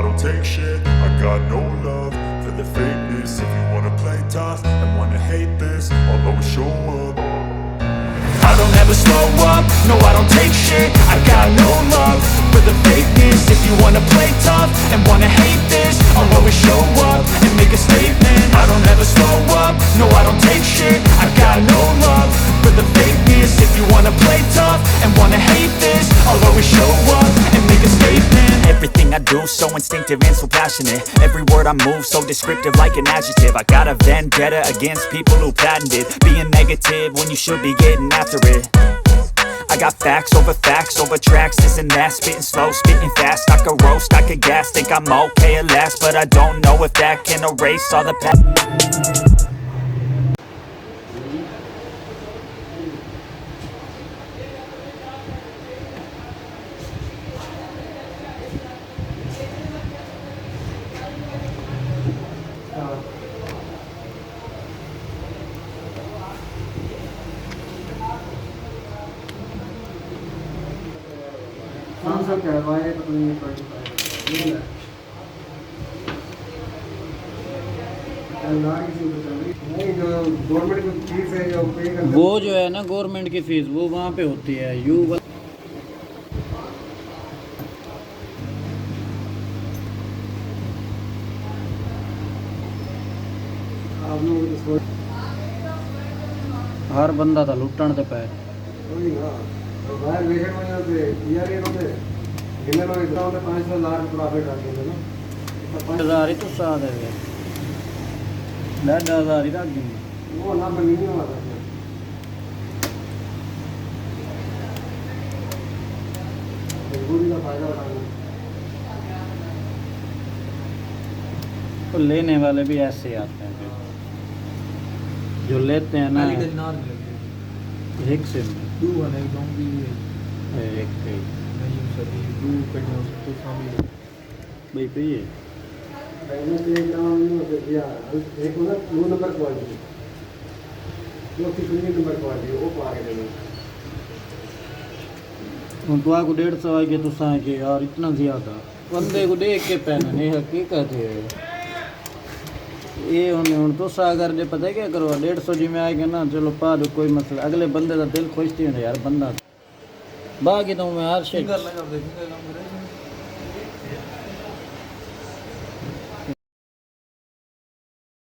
I don't take shit. I got no love for the fakeness. If you wanna play tough and wanna hate this, I'll always show up. I don't ever slow up, no I don't take shit. I got no love for the fakeness. If you wanna play tough and wanna hate this, I'll always show up and make a statement. I don't ever slow up, no I don't take shit. I got no love for the fakeness. If you wanna play tough and wanna hate this, I'll always show up and make a statement. Everything I do so instinctive and so passionate. Every word I move so descriptive like an adjective. I got a vendetta against people who patented being negative when you should be getting after it. I got facts over tracks, this and that. Spitting slow, spitting fast. I could roast, I could gas. Think I'm okay at last, but I don't know if that can erase all the past. वो जो है ना government की fees वो वहाँ पे होती है हर बंदा था लुटन ते पे हजार ही तो साथ है 10,000 ही रख देंगे वो ना बनी नहीं हुआ तो लेने वाले भी ऐसे आते हैं जो लेते हैं ना एक से भाई पे ये तो आपको 150 आ गया तो के यार इतना ज्यादा बंदे को देख के पहनने हकीकत है ये उन्हें तो सागर जे पता है क्या करो 150 जी में आएगा ना चलो पा दो कोई मसला अगले बंदे का दिल खुश थी यार बंदा बाकी तो मैं हर शेख